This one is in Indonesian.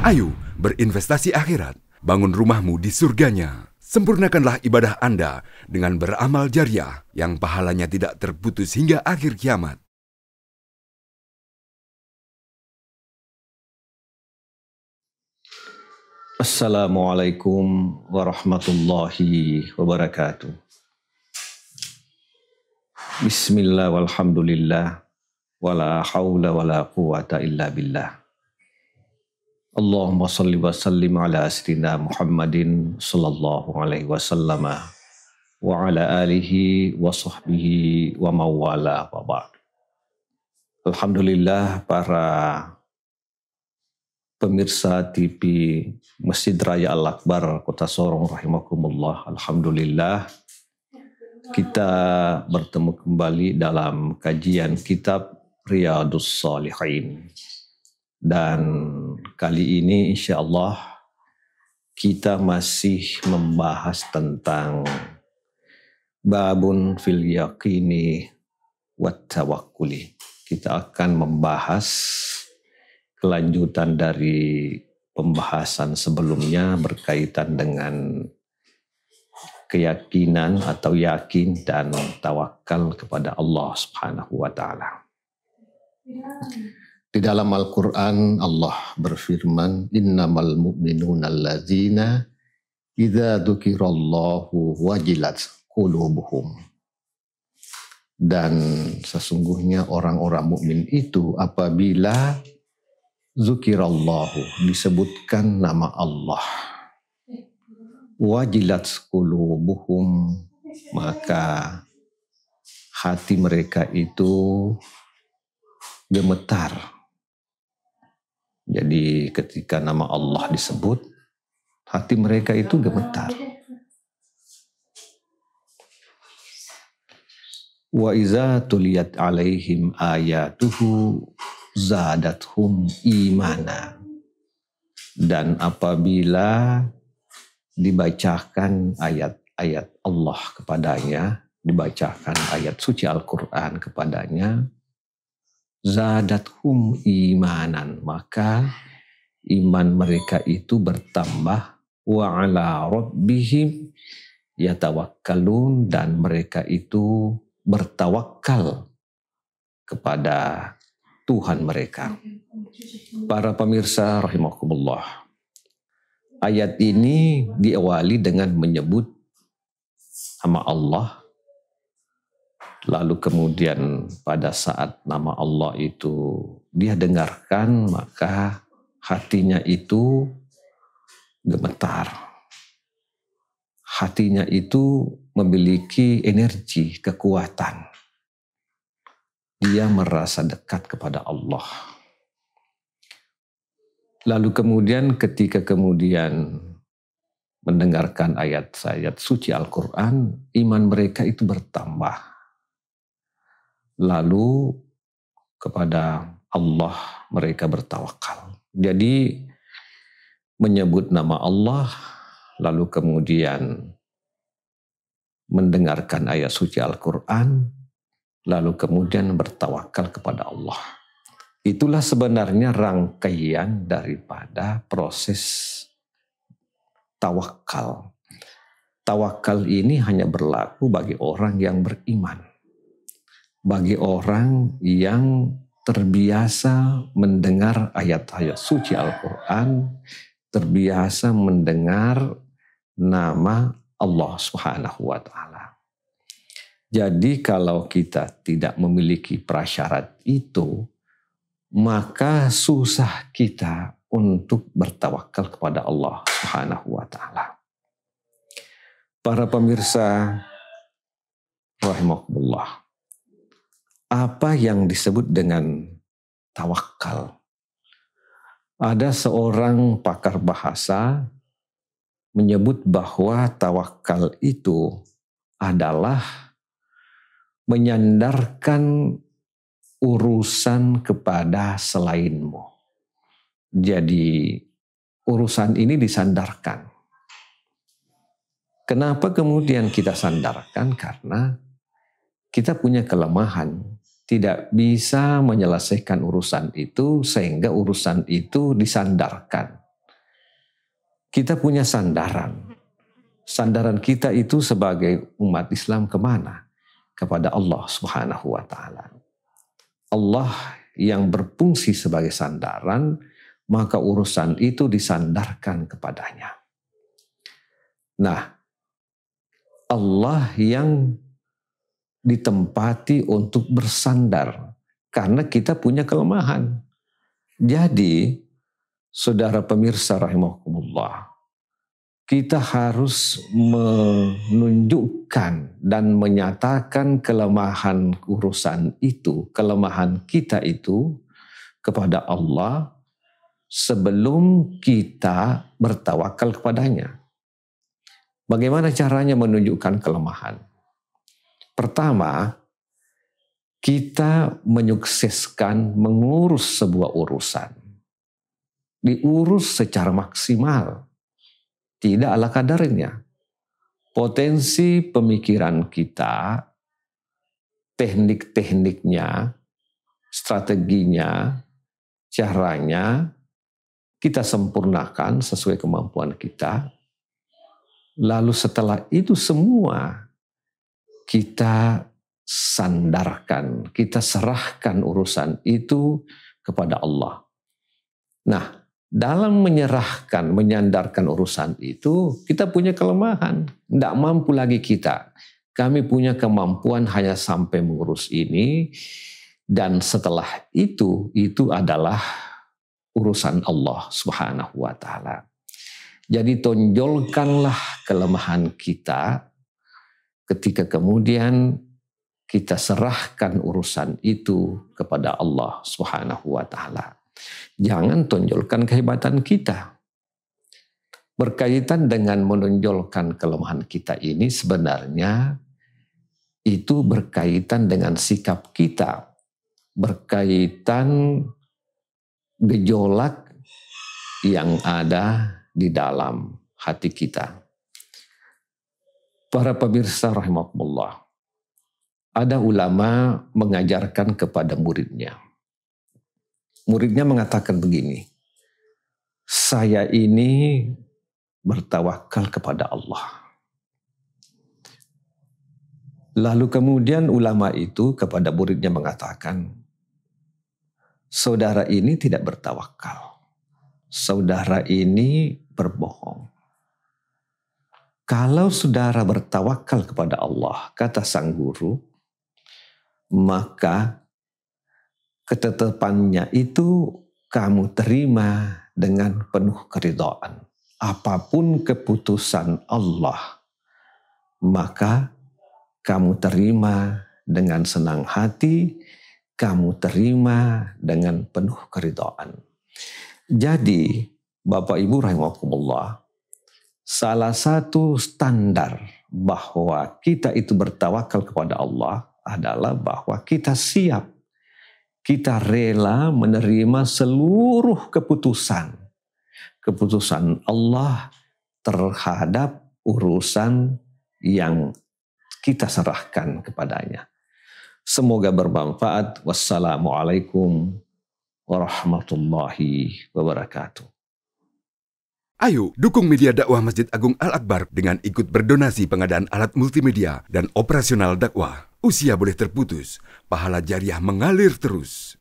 Ayo berinvestasi akhirat, bangun rumahmu di surganya. Sempurnakanlah ibadah Anda dengan beramal jariah yang pahalanya tidak terputus hingga akhir kiamat. Assalamualaikum warahmatullahi wabarakatuh. Bismillah walhamdulillah wala hawla wala quwata illa billah. Allahumma salli wa sallim ala sayyidina Muhammadin sallallahu alaihi wasallam wa ala alihi wa sahbihi wa mawala wa ba'd. Alhamdulillah para pemirsa TV Masjid Raya Al-Akbar Kota Sorong rahimakumullah. Alhamdulillah kita bertemu kembali dalam kajian kitab Riyadhus Shalihin. Dan kali ini insya Allah kita masih membahas tentang babun fil yaqini wat tawakkuli. Kita akan membahas kelanjutan dari pembahasan sebelumnya berkaitan dengan keyakinan atau yakin dan tawakal kepada Allah Subhanahu wa taala. Di dalam Al-Qur'an Allah berfirman, innamal mu'minuna allazina idza dzukirallahu wajilat qulubuhum. Dan sesungguhnya orang-orang mukmin itu apabila dzukirallahu, disebutkan nama Allah, wajilat qulubuhum, maka hati mereka itu gemetar. Jadi ketika nama Allah disebut, hati mereka itu gemetar. Wa iza tuliyat alaihim ayatuhu zadathum imana. Dan apabila dibacakan ayat-ayat Allah kepadanya, dibacakan ayat suci Al-Quran kepadanya, zadathum imanan, maka iman mereka itu bertambah, wa ala rabbihim yatawakkalun, dan mereka itu bertawakal kepada Tuhan mereka. Para pemirsa rahimakumullah, ayat ini diawali dengan menyebut nama Allah. Lalu kemudian pada saat nama Allah itu dia dengarkan, maka hatinya itu gemetar. Hatinya itu memiliki energi, kekuatan. Dia merasa dekat kepada Allah. Lalu kemudian ketika kemudian mendengarkan ayat-ayat suci Al-Quran, iman mereka itu bertambah. Lalu kepada Allah mereka bertawakal. Jadi menyebut nama Allah, lalu kemudian mendengarkan ayat suci Al-Quran, lalu kemudian bertawakal kepada Allah. Itulah sebenarnya rangkaian daripada proses tawakal. Tawakal ini hanya berlaku bagi orang yang beriman. Bagi orang yang terbiasa mendengar ayat-ayat suci Al-Quran, terbiasa mendengar nama Allah Subhanahu wa taala. Jadi kalau kita tidak memiliki prasyarat itu, maka susah kita untuk bertawakal kepada Allah Subhanahu wa taala. Para pemirsa rahimakumullah, apa yang disebut dengan tawakal? Ada seorang pakar bahasa menyebut bahwa tawakal itu adalah menyandarkan urusan kepada selainmu. Jadi urusan ini disandarkan. Kenapa kemudian kita sandarkan? Karena kita punya kelemahan, tidak bisa menyelesaikan urusan itu sehingga urusan itu disandarkan. kita punya sandaran. Sandaran kita itu sebagai umat Islam kemana? Kepada Allah Subhanahu wa Ta'ala. Allah yang berfungsi sebagai sandaran, maka urusan itu disandarkan kepadanya. Nah, Allah yang ditempati untuk bersandar karena kita punya kelemahan. Jadi, saudara pemirsa rahimakumullah, kita harus menunjukkan dan menyatakan kelemahan urusan itu, kelemahan kita itu kepada Allah sebelum kita bertawakal kepadanya. Bagaimana caranya menunjukkan kelemahan? Pertama, kita menyukseskan mengurus sebuah urusan. Diurus secara maksimal. Tidak ala kadarnya. Potensi pemikiran kita, teknik-tekniknya, strateginya, caranya, kita sempurnakan sesuai kemampuan kita. Lalu setelah itu semua, kita sandarkan, kita serahkan urusan itu kepada Allah. Nah, dalam menyerahkan, menyandarkan urusan itu, kita punya kelemahan. Tidak mampu lagi kita. Kami punya kemampuan hanya sampai mengurus ini, dan setelah itu adalah urusan Allah Subhanahu wa Ta'ala. Jadi tonjolkanlah kelemahan kita ketika kemudian kita serahkan urusan itu kepada Allah Subhanahu wa Ta'ala. Jangan tonjolkan kehebatan kita. Berkaitan dengan menonjolkan kelemahan kita ini sebenarnya itu berkaitan dengan sikap kita. Berkaitan gejolak yang ada di dalam hati kita. Para pemirsa rahimakumullah, ada ulama mengajarkan kepada muridnya. Muridnya mengatakan begini, saya ini bertawakal kepada Allah. Lalu kemudian ulama itu kepada muridnya mengatakan, saudara ini tidak bertawakal. Saudara ini berbohong. Kalau saudara bertawakal kepada Allah, kata sang guru, maka ketetapannya itu kamu terima dengan penuh keridhaan. Apapun keputusan Allah, maka kamu terima dengan senang hati, kamu terima dengan penuh keridhaan. Jadi, Bapak Ibu rahimakumullah, salah satu standar bahwa kita itu bertawakal kepada Allah adalah bahwa kita siap, kita rela menerima seluruh keputusan Allah terhadap urusan yang kita serahkan kepadanya. Semoga bermanfaat. Wassalamualaikum warahmatullahi wabarakatuh. Ayo, dukung media dakwah Masjid Agung Al-Akbar dengan ikut berdonasi pengadaan alat multimedia dan operasional dakwah. Usia boleh terputus, pahala jariah mengalir terus.